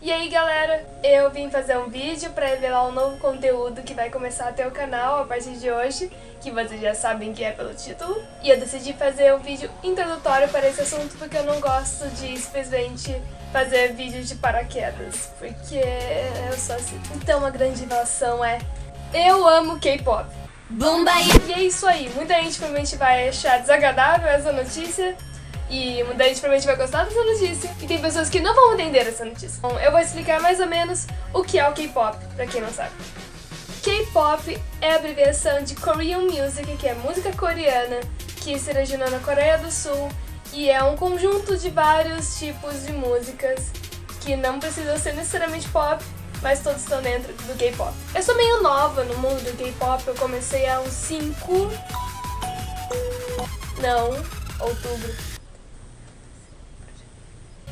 E aí galera, eu vim fazer um vídeo pra revelar um novo conteúdo que vai começar a ter o canal a partir de hoje, que vocês já sabem que é pelo título. E eu decidi fazer um vídeo introdutório para esse assunto porque eu não gosto de simplesmente fazer vídeos de paraquedas, porque eu sou assim. Então a grande revelação é: eu amo K-pop. E é isso aí, muita gente provavelmente vai achar desagradável essa notícia. E muita gente provavelmente vai gostar dessa notícia. E tem pessoas que não vão entender essa notícia. Então eu vou explicar mais ou menos o que é o K-pop, pra quem não sabe. K-pop é a abreviação de Korean Music, que é música coreana, que se originou na Coreia do Sul. E é um conjunto de vários tipos de músicas que não precisam ser necessariamente pop, mas todos estão dentro do K-pop. Eu sou meio nova no mundo do K-pop, eu comecei há uns outubro.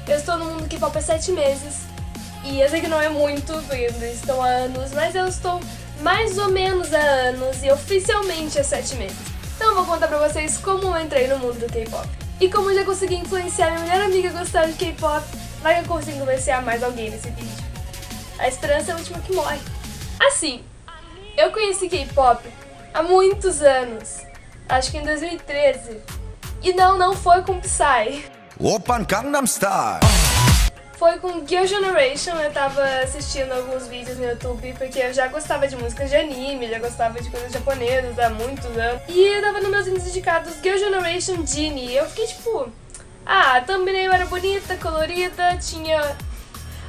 Eu estou no mundo do K-pop há 7 meses, e eu sei que não é muito, porque eles estão há anos, mas eu estou mais ou menos há anos, e oficialmente há 7 meses. Então eu vou contar pra vocês como eu entrei no mundo do K-pop. E como eu já consegui influenciar minha melhor amiga a gostar de K-pop, vai que eu consigo influenciar mais alguém nesse vídeo. A esperança é a última que morre. Assim, eu conheci K-pop há muitos anos, acho que em 2013, e não foi com Psy. Oppan Gangnam Style. Foi com Girl Generation. Eu tava assistindo alguns vídeos no YouTube porque eu já gostava de músicas de anime, já gostava de coisas japonesas há muitos anos. E eu tava nos meus vídeos dedicados Girl Generation Genie. E eu fiquei tipo, a thumbnail era bonita, colorida, tinha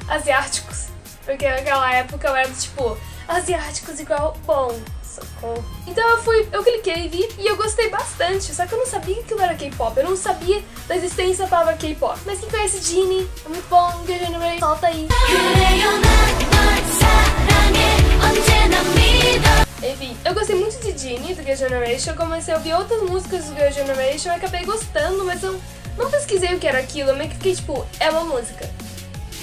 asiáticos. Porque naquela época eu era tipo, asiáticos igual bom. Socorro. Então eu cliquei, vi e eu gostei bastante, só que eu não sabia que aquilo era K-pop, eu não sabia da existência da palavra K-pop. Mas quem conhece Genie, é muito bom, Girl Generation, solta aí. Enfim, eu gostei muito de Genie, do Girl Generation, eu comecei a ouvir outras músicas do Girl Generation, eu acabei gostando, mas eu não pesquisei o que era aquilo, eu meio que fiquei tipo, é uma música.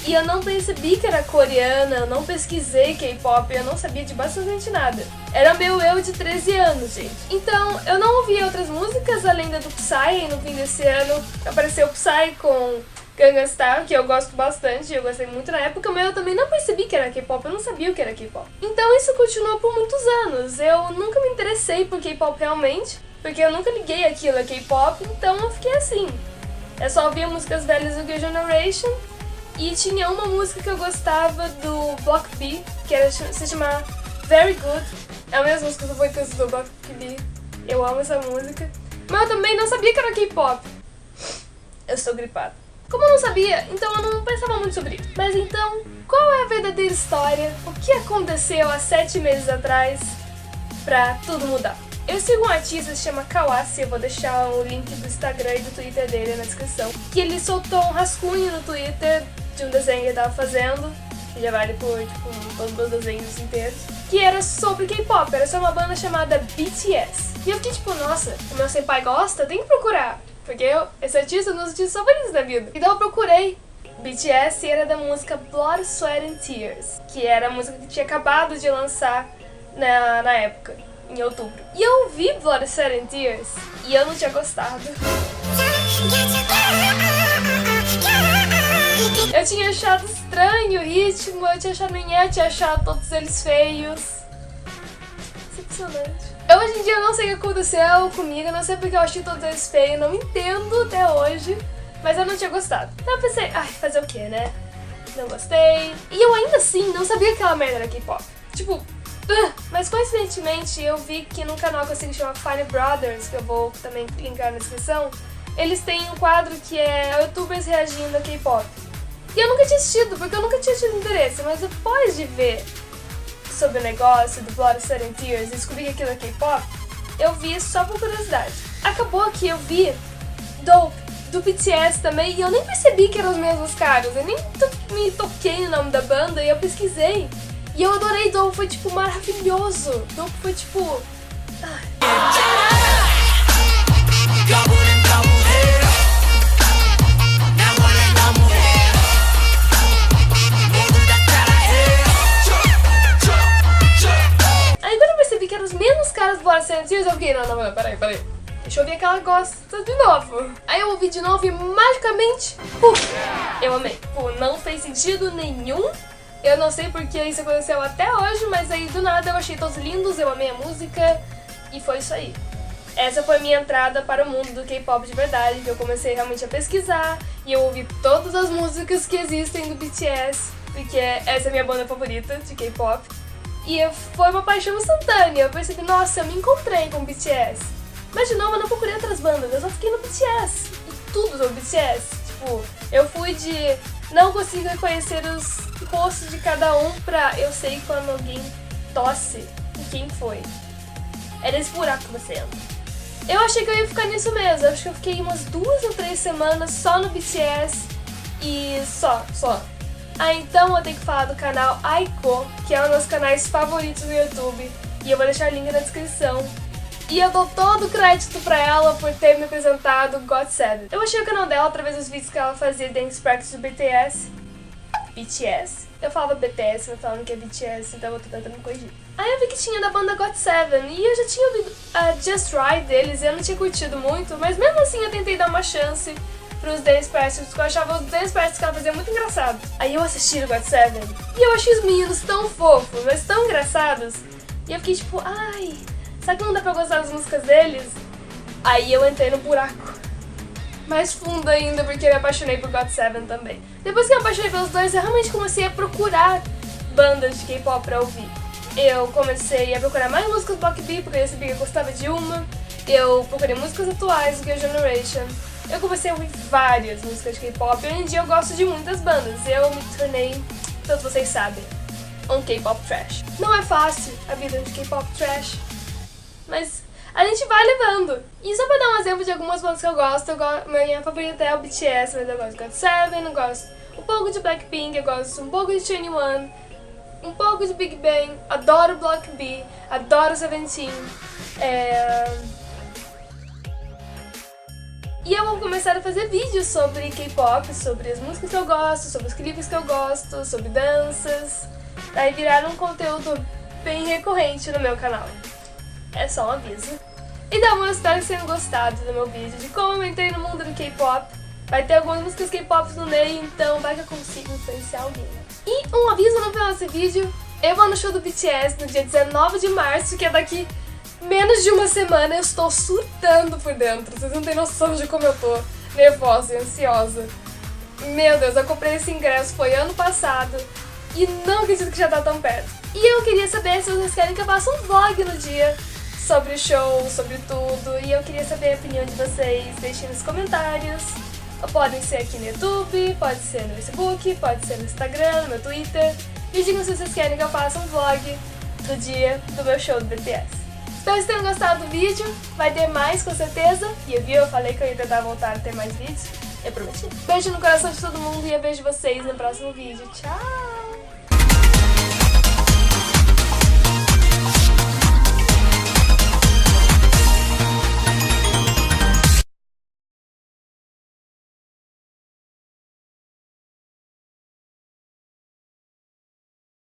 E eu não percebi que era coreana, eu não pesquisei K-pop, eu não sabia de basicamente nada. Era meu eu de 13 anos, gente. Então, eu não ouvi outras músicas além da do Psy, e no fim desse ano apareceu o Psy com Gangnam Style, que eu gosto bastante, eu gostei muito na época, mas eu também não percebi que era K-pop, eu não sabia o que era K-pop. Então isso continuou por muitos anos, eu nunca me interessei por K-pop realmente, porque eu nunca liguei aquilo a K-pop, então eu fiquei assim. Eu só ouvia músicas velhas do Girl Generation. E tinha uma música que eu gostava do Block B, que se chama Very Good. É uma das músicas favoritas do Block B. Eu amo essa música. Mas eu também não sabia que era K-pop. Eu estou gripada. Como eu não sabia, então eu não pensava muito sobre isso. Mas então, qual é a verdadeira história? O que aconteceu há 7 meses atrás pra tudo mudar? Eu sigo um artista que se chama Kawase, eu vou deixar o link do Instagram e do Twitter dele na descrição. Que ele soltou um rascunho no Twitter de um desenho que ele tava fazendo, que já vale por, tipo, todos os desenhos inteiros, que era sobre K-pop, era sobre uma banda chamada BTS. E eu fiquei tipo, nossa, o meu senpai gosta, tem que procurar, porque esse artista é um dos artistas favoritos da vida. Então eu procurei BTS e era da música Blood, Sweat and Tears, que era a música que tinha acabado de lançar na época, em outubro. E eu ouvi Blood, Sweat and Tears e eu não tinha gostado. Eu tinha achado estranho o ritmo, eu tinha achado tinha achado todos eles feios. Decepcionante. Hoje em dia eu não sei o que aconteceu comigo, eu não sei porque eu achei todos eles feios, não entendo até hoje, mas eu não tinha gostado. Então eu pensei, fazer o que, né? Não gostei. E eu ainda assim não sabia que aquela merda era K-pop. Tipo, mas coincidentemente eu vi que num canal que eu sigo que chama Fine Brothers, que eu vou também linkar na descrição, eles têm um quadro que é youtubers reagindo a K-pop. E eu nunca tinha assistido, porque eu nunca tinha tido interesse, mas depois de ver sobre o negócio do Blood, Sweat and Tears e descobri que aquilo é K-pop, eu vi só por curiosidade. Acabou que eu vi do BTS também e eu nem percebi que eram os mesmos caras, eu nem me toquei no nome da banda e eu pesquisei. E eu adorei Dope, foi tipo maravilhoso. Dope foi tipo... Aí quando eu percebi que eram os mesmos caras do Blood, Sweat and Tears, eu fiquei, não, peraí. deixa eu ouvir aquela gosta de novo. Aí eu ouvi de novo e magicamente, eu amei. Pô, não fez sentido nenhum. Eu não sei porque isso aconteceu até hoje, mas aí do nada eu achei todos lindos, eu amei a música e foi isso aí. Essa foi a minha entrada para o mundo do K-pop de verdade, que eu comecei realmente a pesquisar e eu ouvi todas as músicas que existem do BTS, porque essa é a minha banda favorita de K-pop. E foi uma paixão instantânea, eu percebi, nossa, eu me encontrei com o BTS. Mas de novo, eu não procurei outras bandas, eu só fiquei no BTS. E tudo do BTS. Tipo, eu fui de não consigo reconhecer os rostos de cada um pra eu sei quando alguém tosse e quem foi. Era esse buraco que você entra. Eu achei que eu ia ficar nisso mesmo, eu acho que eu fiquei umas 2 ou 3 semanas só no BTS e só. Ah, então eu tenho que falar do canal Aiko, que é um dos meus canais favoritos no YouTube, e eu vou deixar o link na descrição. E eu dou todo o crédito pra ela por ter me apresentado GOT7. Eu achei o canal dela através dos vídeos que ela fazia Dance Practice do BTS. Eu falava BTS, mas falando que é BTS, então eu tô tentando me corrigir. Aí eu vi que tinha da banda GOT7, e eu já tinha ouvido a Just Ride deles, e eu não tinha curtido muito, mas mesmo assim eu tentei dar uma chance pros Dance Practice, porque eu achava os Dance Practice que ela fazia muito engraçado. Aí eu assisti o GOT7, e eu achei os meninos tão fofos, mas tão engraçados, e eu fiquei tipo, ai, será que não dá pra gostar das músicas deles? Aí eu entrei no buraco mais fundo ainda, porque eu me apaixonei por GOT7 também. Depois que eu me apaixonei pelos dois, eu realmente comecei a procurar bandas de K-pop pra ouvir. Eu comecei a procurar mais músicas do Block B, porque eu sabia que eu gostava de uma. Eu procurei músicas atuais do Girl Generation. Eu comecei a ouvir várias músicas de K-pop, e hoje em dia eu gosto de muitas bandas. Eu me tornei, todos vocês sabem, um K-pop trash. Não é fácil a vida de K-pop trash, mas a gente vai levando. E só pra dar um exemplo de algumas bandas que eu gosto, minha favorita é o BTS, mas eu gosto de GOT7, eu gosto um pouco de Blackpink, eu gosto um pouco de 21, um pouco de Big Bang, adoro Block B, adoro Seventeen. E eu vou começar a fazer vídeos sobre K-pop, sobre as músicas que eu gosto, sobre os clipes que eu gosto, sobre danças. Vai virar um conteúdo bem recorrente no meu canal. É só um aviso. Então eu espero que vocês tenham gostado do meu vídeo de como eu entrei no mundo do K-pop. Vai ter algumas músicas K-pop no meio, então vai que eu consigo influenciar alguém. E um aviso no final desse vídeo, eu vou no show do BTS no dia 19 de março, que é daqui menos de uma semana. Eu estou surtando por dentro, vocês não têm noção de como eu tô nervosa e ansiosa. Meu Deus, eu comprei esse ingresso, foi ano passado, e não acredito que já tá tão perto. E eu queria saber se vocês querem que eu faça um vlog no dia sobre o show, sobre tudo, e eu queria saber a opinião de vocês, deixem nos comentários. Podem ser aqui no YouTube, pode ser no Facebook, pode ser no Instagram, no meu Twitter. Me digam se vocês querem que eu faça um vlog do dia do meu show do BTS. Espero que vocês tenham gostado do vídeo, vai ter mais com certeza. E eu falei que eu ia tentar voltar a ter mais vídeos, eu prometi. Beijo no coração de todo mundo e eu vejo vocês no próximo vídeo. Tchau!